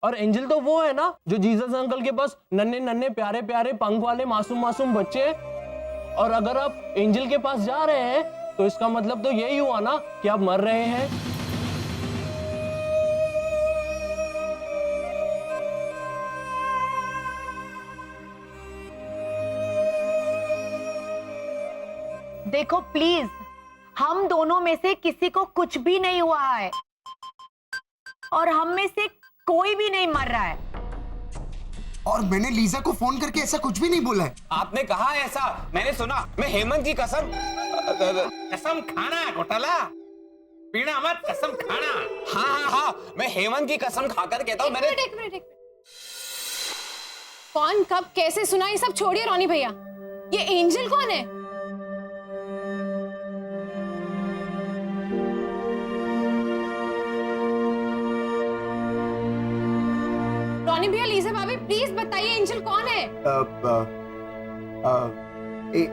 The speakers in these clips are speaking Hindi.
और एंजल तो वो है ना जो जीसस अंकल के पास नन्हे नन्हे प्यारे प्यारे पंख वाले मासूम मासूम बच्चे हैं। और अगर आप एंजल के पास जा रहे हैं तो इसका मतलब तो यही हुआ ना कि आप मर रहे हैं। देखो प्लीज, हम दोनों में से किसी को कुछ भी नहीं हुआ है और हम में से कोई भी नहीं मर रहा है। और मैंने लीजा को फोन करके ऐसा कुछ भी नहीं बोला है। आपने कहा ऐसा, मैंने सुना। मैं हेमंत की कसम खाना घोटाला पीना मत, कसम खाना। हाँ, मैं हेमंत की कसम खाकर कहता हूँ। मैंने एक मिनट। कौन कब कैसे सुना ये सब छोड़िए रोनी भैया। ये एंजल कौन है? रोनी भैया, लीजा भाभी, प्लीज बताइए एंजल कौन है?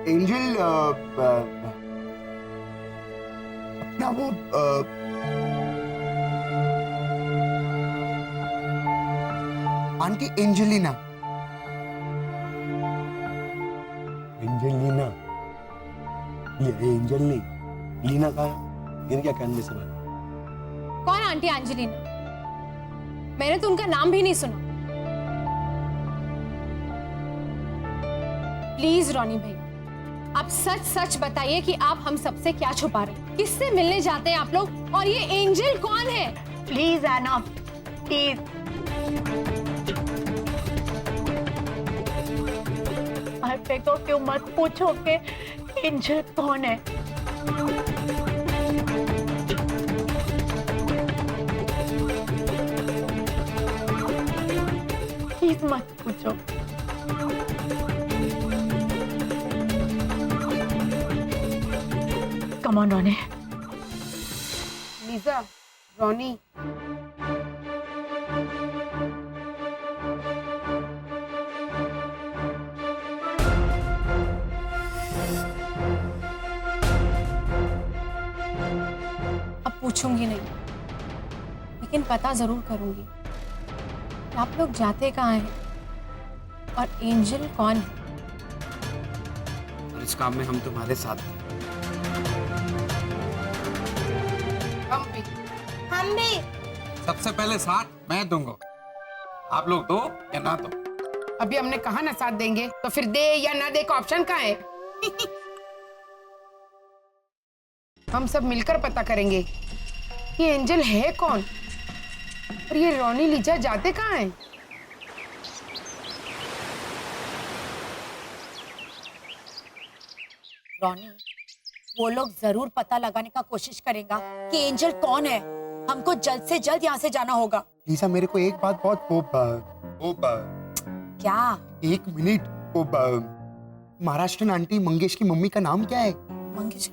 एंजल अपना वो आंटी एंजेलिना। एंजेलिना, ये एंजल नहीं, लीना का गिर गया कैनवे से। कौन आंटी एंजेलिना? मैंने तो उनका नाम भी नहीं सुना। प्लीज रोनी भैया, आप सच सच बताइए कि आप हम सबसे क्या छुपा रहे हैं? किससे मिलने जाते हैं आप लोग? और ये एंजल कौन है? Please Anna, please. मेरे को क्यों मत पूछो कि एंजल कौन है। प्लीज मत पूछो। Come on Ronnie. लीजा, रोनी, अब पूछूंगी नहीं, लेकिन पता जरूर करूंगी आप लोग जाते कहाँ हैं और एंजल कौन है। और इस काम में हम तुम्हारे साथ हैं। हम भी। सबसे पहले साथ मैं दूंगा, आप लोग दो या ना दो। अभी हमने कहा ना साथ देंगे, तो फिर दे या ना दे का ऑप्शन कहाँ है? हम सब मिलकर पता करेंगे ये एंजल है कौन और ये रोनी लीजा जाते कहाँ हैं? रोनी, वो लोग जरूर पता लगाने का कोशिश करेगा कि एंजल कौन है। हमको जल्द से जल्द यहाँ से जाना होगा। लीजा, मेरे को एक बात बहुत क्या? एक मिनट। वो महाराष्ट्र आंटी मंगेश की मम्मी का नाम क्या है? मंगेश,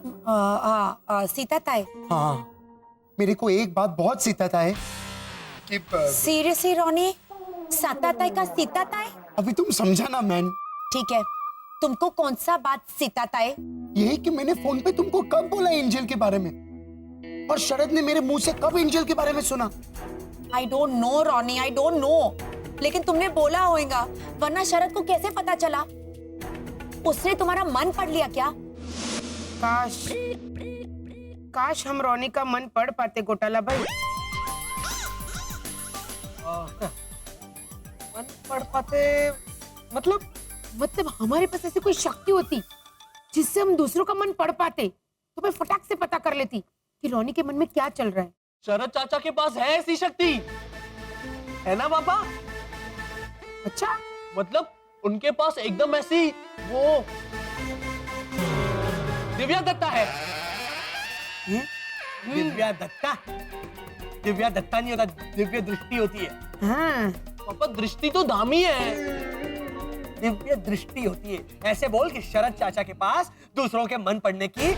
सीता ताई। हाँ, मेरे को एक बात बहुत सीता है कि सीरियसली रोनी, सीता ताई का सीता ताई? अभी तुम समझा ना मैन। ठीक है, तुमको कौन सा बात सीता ताई? यही कि मैंने फोन पे तुमको कब बोला एंजल के बारे में, और शरद ने मेरे मुंह से कब एंजल के बारे में सुना? I don't know Ronnie, I don't know, लेकिन तुमने बोला होगा, वरना शरद को कैसे पता चला? उसने तुम्हारा मन पढ़ लिया क्या? काश हम रोनी का मन पढ़ पाते घोटाला भाई। मन पढ़ पाते मतलब हमारे पास ऐसी कोई शक्ति होती जिससे हम दूसरों का मन पढ़ पाते, तो मैं फटाक से पता कर लेती कि रोनी के मन में क्या चल रहा है। शरद चाचा के पास है ऐसी शक्ति, है ना पापा? अच्छा, मतलब उनके पास एकदम ऐसी वो दिव्या दत्ता है। दिव्या दत्ता? दिव्या दत्ता नहीं होता, दिव्य दृष्टि होती है। हाँ। पापा, दृष्टि तो दामी है, दिव्य दृष्टि होती है। ऐसे बोल कि शरद चाचा के पास दूसरों के मन पढ़ने की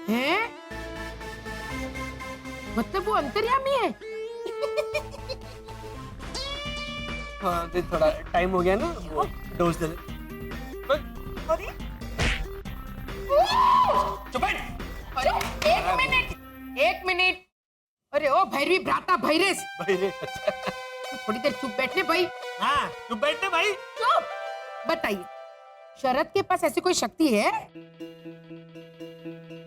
है, मतलब वो अंतर्यामी है। हाँ, तो थोड़ा टाइम हो गया ना, वो डोज दे दे। एक एक मिनट। अरे ओ भैरवी भ्राता भैरेश, थोड़ी देर चुप बैठने भाई। हाँ तू बैठे भाई। चुप। बताइए, शरद के पास ऐसी कोई शक्ति है?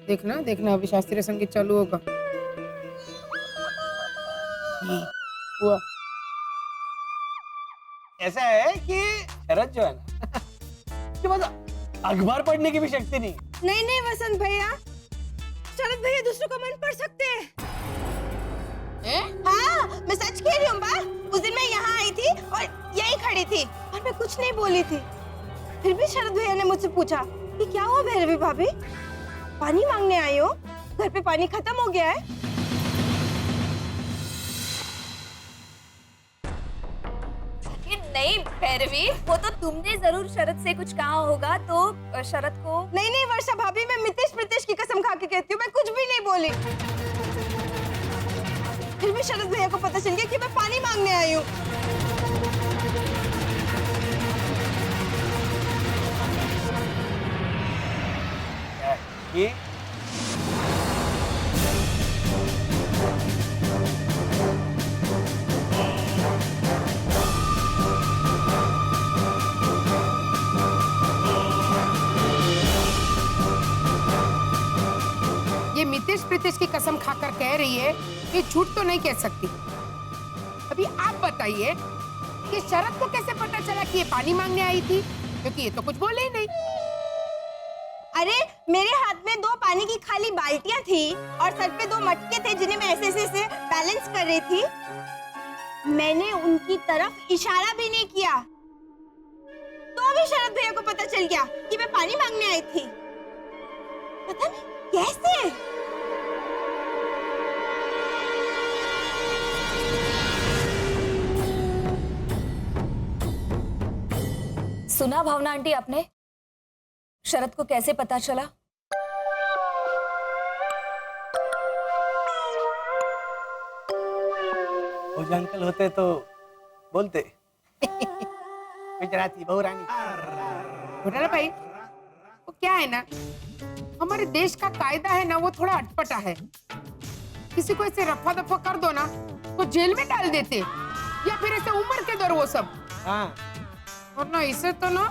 देखना देखना अभी शास्त्रीय संगीत चालू होगा। हुआ। ऐसा है कि शरद जो है ना उसके पास अखबार पढ़ने की भी शक्ति नहीं। नहीं नहीं वसंत भैया, शरद भैया दूसरों का मन पढ़ सकते हैं। हाँ, मैं सच कह रही हूँ बा। उस दिन मैं यहाँ आई थी और यही खड़ी थी और मैं कुछ नहीं बोली थी। फिर भी शरद भैया ने मुझसे पूछा कि क्या हुआ भैरवी भाभी, पानी मांगने आई हो? घर पे पानी खत्म हो गया है। नहीं भैरवी, वो तो तुमने जरूर शरद से कुछ कहा होगा, तो शरद को। नहीं नहीं वर्षा भाभी, मैं मितेश प्रीतेश की कसम खा के कहती हूँ, मैं कुछ भी नहीं बोली। फिर भी शरद भैया को पता चल गया कि मैं पानी मांगने आई हूँ। ये ये मितेश प्रीतेश की कसम खाकर कह रही है कि झूठ तो नहीं कह सकती। अभी आप बताइए कि शरद को कैसे पता चला कि ये पानी मांगने आई थी, क्योंकि ये तो कुछ बोले ही नहीं। अरे मेरे हाथ में 2 पानी की खाली बाल्टियां थी और सर पे 2 मटके थे जिन्हें मैं ऐसे ऐसे बैलेंस कर रही थी। मैंने उनकी तरफ इशारा भी नहीं किया, तो भी शरद भैया को पता चल गया कि मैं पानी मांगने आई थी। पता नहीं कैसे। सुना भावना आंटी आपने, शरद को कैसे पता चला? वो जो अंकल होते तो बोलते गुजराती बहू रानी। घोटाला भाई, वो क्या है ना, हमारे देश का कायदा है ना, वो थोड़ा अटपटा है। किसी को ऐसे रफा दफा कर दो ना तो जेल में डाल देते, या फिर ऐसे उम्र के दर वो सब। हाँ और ना इसे तो ना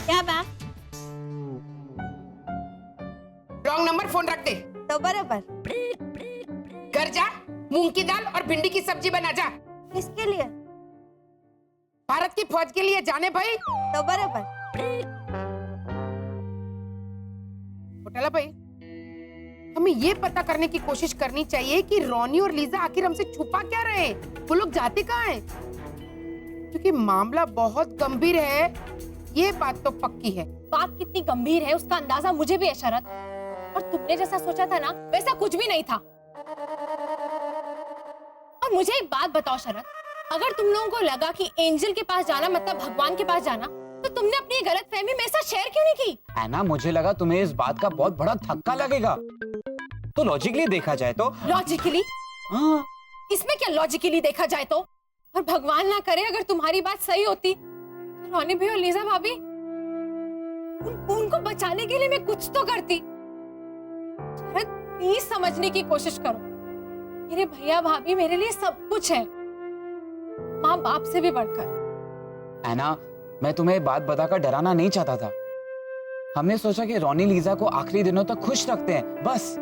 क्या बा? रॉन्ग नंबर फोन रख दे। तो बराबर। घर जा, मूंग की दाल और भिंडी की सब्जी बना जा। किसके लिए? भारत की फौज के लिए जाने भाई। तो बराबर। घोटाला भाई, हमें ये पता करने की कोशिश करनी चाहिए कि रोनी और लीजा आखिर हमसे छुपा क्या रहे, वो लोग जाते कहाँ हैं? क्योंकि मामला बहुत गंभीर है, ये बात तो पक्की है। बात कितनी गंभीर है उसका अंदाजा मुझे भी है शरद, और तुमने जैसा सोचा था ना वैसा कुछ भी नहीं था। और मुझे एक बात बताओ शरद, अगर तुम लोगों को लगा कि एंजल के पास जाना मतलब भगवान के पास जाना, तो तुमने अपनी गलतफहमी मेरे साथ शेयर क्यों नहीं की? ऐना, मुझे लगा तुम्हें इस बात का बहुत बड़ा धक्का लगेगा, तो लॉजिकली देखा जाए तो। लॉजिकली? हाँ। इसमें क्या लॉजिकली देखा जाए तो? और भगवान ना करे अगर तुम्हारी बात सही होती तो रोनी भी और लीजा भाभी उनको बचाने के लिए मैं कुछ तो करती। शरद प्लीज समझने की कोशिश करो, मेरे भैया भाभी मेरे लिए सब कुछ है, माँ बाप से भी बढ़कर। ऐना, मैं तुम्हें बात बताकर डराना नहीं चाहता था। हमने सोचा कि रोनी लीजा को आखिरी दिनों तक खुश रखते हैं, बस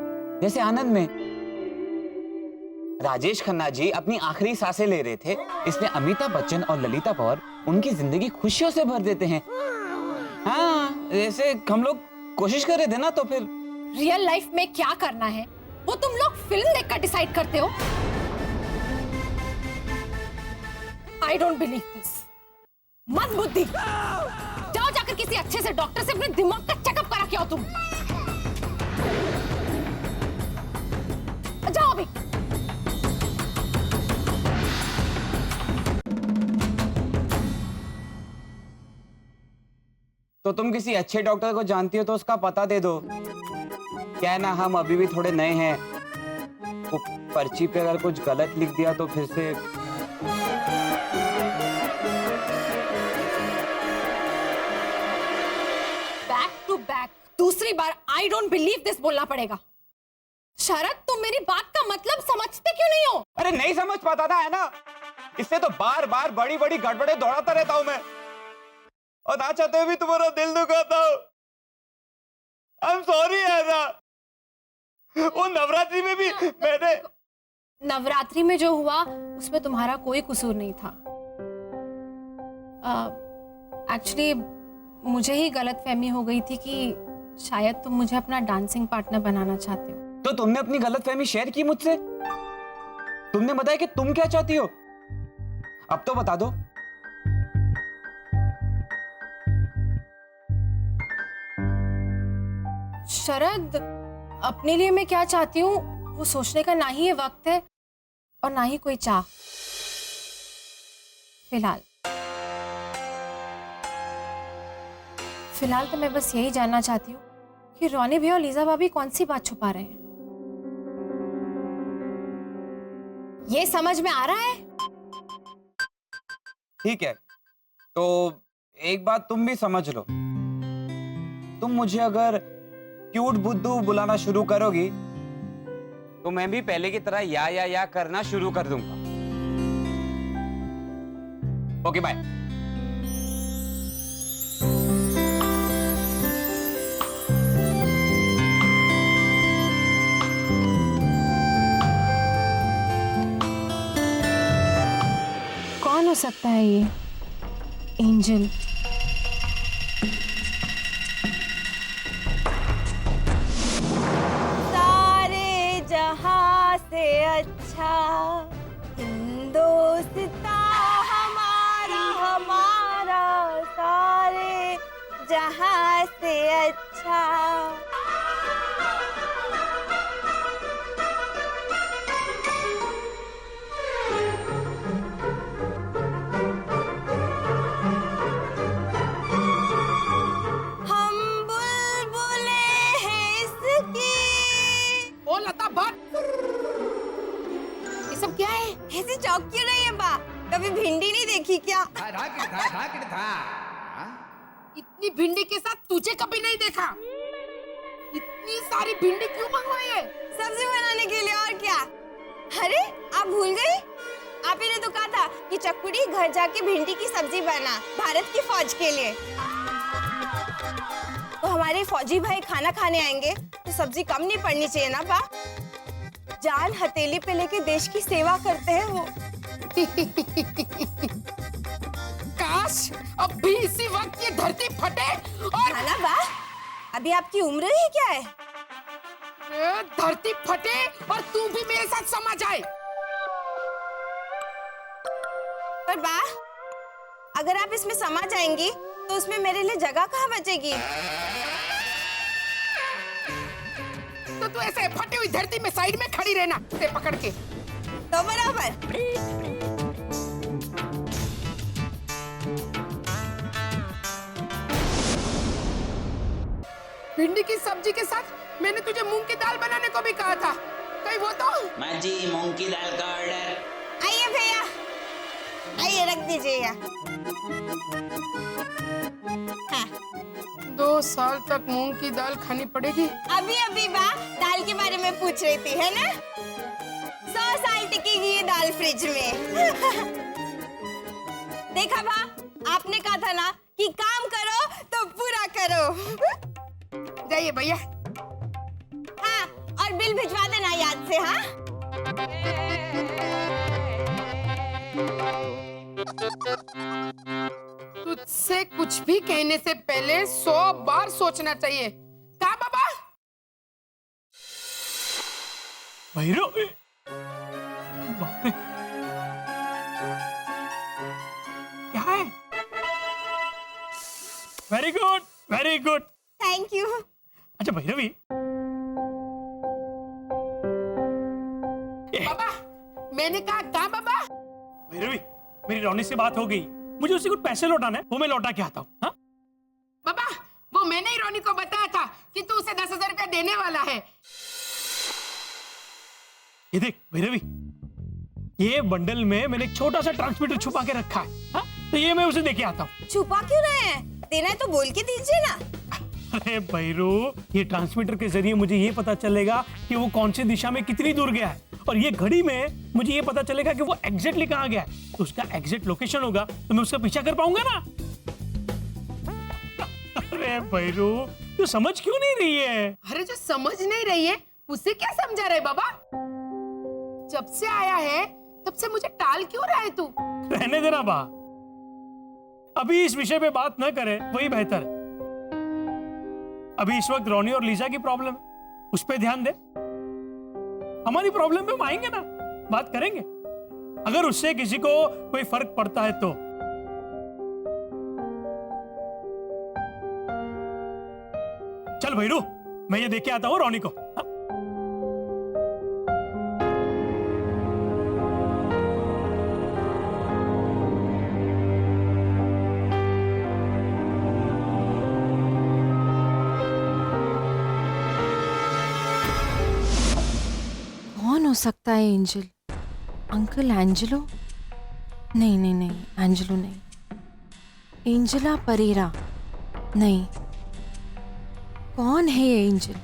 जैसे आनंद में। राजेश खन्ना जी अपनी आखिरी सांसें ले रहे थे, इसलिए अमिताभ बच्चन और ललिता पवार उनकी जिंदगी खुशियों से भर देते हैं। हाँ, जैसे हम लोग कोशिश कर रहे थे ना, तो फिर रियल लाइफ में क्या करना है वो तुम लोग फिल्म देखकर डिसाइड करते हो। I don't believe this. मत बुद्धि, जाओ जाकर किसी अच्छे से डॉक्टर से अपने दिमाग का चेकअप करा के आओ तुम। जाओ अभी। तो तुम किसी अच्छे डॉक्टर को जानती हो तो उसका पता दे दो। क्या है ना, हम अभी भी थोड़े नए हैं, वो पर्ची पे अगर कुछ गलत लिख दिया तो फिर से। बैक टू बैक दूसरी बार आई डोंट बिलीव दिस बोलना पड़ेगा। शरद, तुम मेरी बात का मतलब समझते क्यों नहीं हो? अरे नहीं समझ पाता था, है ना? इससे तो बार बार बड़ी बड़ी गड़बड़े दौड़ाता रहता हूं मैं, और ना चाहते हुए भी तुम्हारा दिल दुखाता हूं। आई एम सॉरी ऐसा। वो नवरात्रि में भी मैंने नवरात्रि में जो हुआ उसमें तुम्हारा कोई कसूर नहीं था। एक्चुअली मुझे ही गलतफहमी हो गई थी कि शायद तुम मुझे अपना डांसिंग पार्टनर बनाना चाहते हो। तो तुमने अपनी गलतफहमी शेयर की मुझसे? तुमने बताया कि तुम क्या चाहती हो? अब तो बता दो। शरद, अपने लिए मैं क्या चाहती हूँ वो सोचने का ना ही ये वक्त है और ना ही कोई चाह फिलहाल तो मैं बस यही जानना चाहती हूँ कि रोनी भैया और लीजा भाभी कौन सी बात छुपा रहे हैं। ये समझ में आ रहा है? ठीक है, तो एक बात तुम भी समझ लो, तुम मुझे अगर क्यूट बुद्धू बुलाना शुरू करोगी तो मैं भी पहले की तरह या करना शुरू कर दूंगा। Okay bye. कौन हो सकता है ये एंजल? सारे जहां से अच्छा हिंदोस्ता हमारा हमारा, सारे जहां से अच्छा। हम बुलबुले हैं इसकी। ओ लता भट्ट, ये सब क्या है? ऐसी चौक क्यों रही है बा? कभी भिंडी नहीं देखी क्या? इतनी भिंडी के साथ तुझे कभी नहीं देखा। इतनी सारी भिंडी क्यों मंगवाई है? सब्जी बनाने के लिए, और क्या? अरे आप भूल गई? आप ही ने तो कहा था कि चकुड़ी घर जाके भिंडी की सब्जी बना भारत की फौज के लिए। तो हमारे फौजी भाई खाना खाने आएंगे तो सब्जी कम नहीं पड़नी चाहिए ना बा? जान हथेली पे लेके देश की सेवा करते हैं वो। काश अब भी इसी वक्त ये धरती फटे और है ना बा? अभी आपकी उम्र ही क्या है? धरती फटे और तू भी मेरे साथ समा जाए। पर बा, अगर आप इसमें समा जाएंगी तो उसमें मेरे लिए जगह कहाँ बचेगी? तो तू ऐसे फटी हुई धरती में साइड में खड़ी रहना, ते पकड़ के। तो बराबर। भिंडी की सब्जी के साथ मैंने तुझे मूंग की दाल बनाने को भी कहा था, कहीं वो तो? माँ जी, मूंग की दाल का ऑर्डर। आइए भैया, आइए रख दीजिएगा। हाँ। 2 साल तक मूंग की दाल खानी पड़ेगी। अभी अभी बा दाल के बारे में पूछ रही थी, है ना? 100 साल टिकेगी ये दाल फ्रिज में। देखा बा, आपने कहा था ना कि काम करो तो पूरा करो। जाइए भैया। हाँ, और बिल भिजवा देना याद से। हाँ, तुझसे कुछ भी कहने से पहले 100 बार सोचना चाहिए। कहा बाबा? भैरव, बाप रे, क्या है? Very good, very good. Thank you. अच्छा भैरवी, बाबा, मैंने कहा बाबा? भैरवी, मेरी रोनी से बात हो गई, मुझे उसे कुछ पैसे लौटाना है, वो मैं लौटा के आता हूँ। हाँ? बाबा, वो मैंने ही रोनी को बताया था कि तू उसे 10,000 रुपया देने वाला है। ये देख भैरवी, ये बंडल में मैंने एक छोटा सा ट्रांसमीटर छुपा के रखा है। हाँ? तो ये मैं उसे देके आता हूँ। छुपा क्यों रहे हैं? देना है तो बोल के दीजिए ना। अरे भैरू, ये ट्रांसमीटर के जरिए मुझे ये पता चलेगा कि वो कौन सी दिशा में कितनी दूर गया है, और ये घड़ी में मुझे ये पता चलेगा कि वो एग्जैक्टली कहाँ गया है। तो उसका एग्जैक्ट लोकेशन होगा तो मैं उसका पीछा कर पाऊंगा ना। अरे भैरू, तू समझ क्यों नहीं रही है? अरे जो समझ नहीं रही है उसे क्या समझा रहे बाबा? जब से आया है तब से मुझे टाल क्यों रहा है तू? रहने देना बा, अभी इस विषय पे बात न करे वही बेहतर है। अभी इस वक्त रोनी और लीजा की प्रॉब्लम है, उस पे ध्यान दे। हमारी प्रॉब्लम पे हम आएंगे ना, बात करेंगे। अगर उससे किसी को कोई फर्क पड़ता है तो। चल भैरू, मैं ये देख के आता हूँ रोनी को। हाँ? कौन हो सकता है एंजल? Uncle Angelo? नहीं नहीं नहीं, एंजेलो नहीं। एंजेला परेरा? नहीं। कौन है ये एंजल?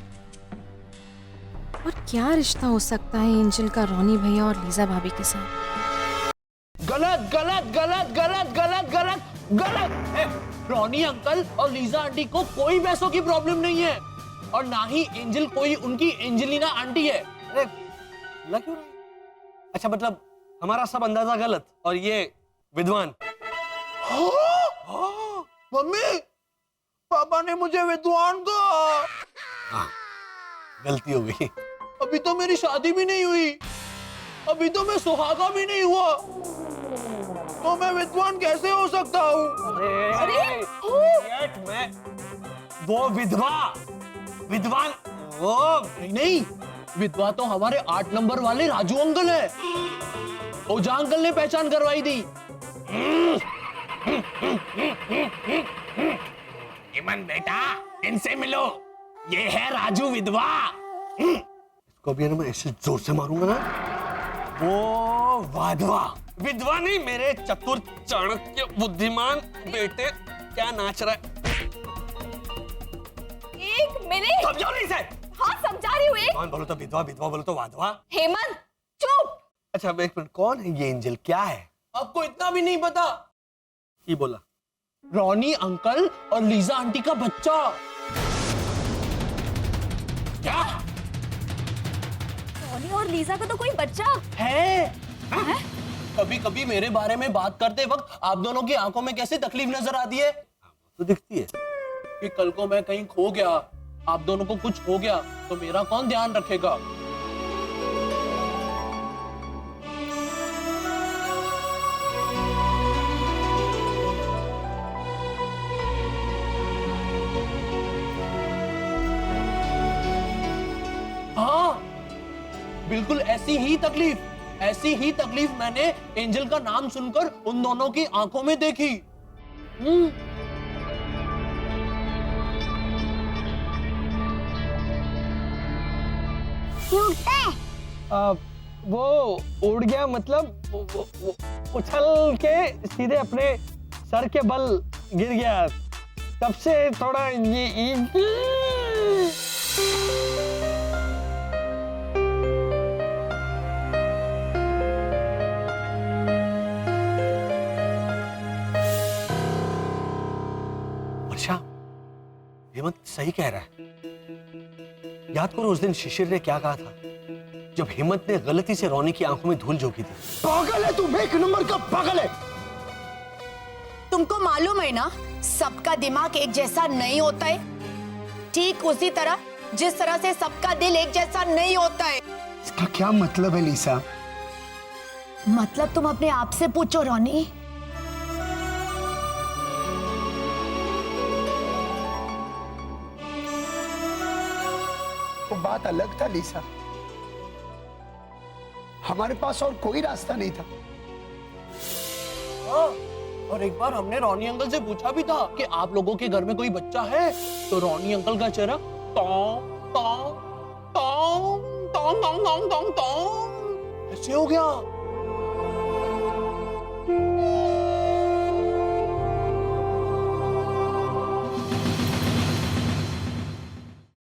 और क्या रिश्ता हो सकता है एंजल का रोनी भैया और लीजा भाभी के साथ? गलत गलत गलत गलत गलत गलत गलत। रोनी अंकल और लीजा आंटी को कोई पैसों की प्रॉब्लम नहीं है, और ना ही एंजल कोई उनकी एंजेलिना आंटी है। अरे ना क्यों? अच्छा, मतलब हमारा सब अंदाजा गलत और ये विद्वान। मम्मी, पापा ने मुझे विद्वान कहा। हाँ, गलती हो गई। अभी तो मेरी शादी भी नहीं हुई, अभी तो मैं सुहागा भी नहीं हुआ, तो मैं विद्वान कैसे हो सकता हूँ? अरे मैं वो विद्वान वो नहीं, विधवा तो हमारे 8 नंबर वाले राजू अंकल है। ओझा अंकल ने पहचान करवाई थी। इमन बेटा, इनसे मिलो, ये है राजू विधवा। इसको भी मैं ऐसे जोर से मारूंगा ना। वो वाधवा विधवा नहीं, मेरे चतुर चाणक्य बुद्धिमान बेटे। क्या नाच रहा है? एक मिनट। समझो नहीं सर? हाँ समझा रही हूँ। कौन बोलो तो विधवा, विधवा बोलो तो वाधवा। हेमंत चुप। अच्छा एक मिनट, कौन है ये एंजल? क्या है? आपको इतना भी नहीं पता? ये बोला रोनी अंकल और लीजा आंटी का बच्चा। क्या? रोनी और लीजा का तो कोई बच्चा है? कभी कभी मेरे बारे में बात करते वक्त आप दोनों की आंखों में कैसी तकलीफ नजर आती है? तो दिखती है कि कल को मैं कहीं खो गया, आप दोनों को कुछ हो गया, तो मेरा कौन ध्यान रखेगा? हाँ, बिल्कुल ऐसी ही तकलीफ मैंने एंजल का नाम सुनकर उन दोनों की आंखों में देखी। वो उड़ गया, मतलब वो उछल के सीधे अपने सर के बल गिर गया। तब से थोड़ा ये वर्षा, हेमंत सही कह रहा है। याद करो उस दिन शिशिर ने क्या कहा था जब हेमंत ने गलती से रोनी की आंखों में धूल झोंकी थी। पागल है तू, एक नंबर का पागल है। तुमको मालूम है ना, सबका दिमाग एक जैसा नहीं होता है। ठीक उसी तरह जिस तरह से सबका दिल एक जैसा नहीं होता है। इसका क्या मतलब है लीसा? मतलब तुम अपने आप से पूछो रोनी। वो बात अलग था लीसा, हमारे पास और कोई रास्ता नहीं था। हाँ, और एक बार हमने रोनी अंकल से पूछा भी था कि आप लोगों के घर में कोई बच्चा है, तो रोनी अंकल का चेहरा टोंग टोंग टोंग टोंग टोंग टोंग टोंग ऐसे हो गया।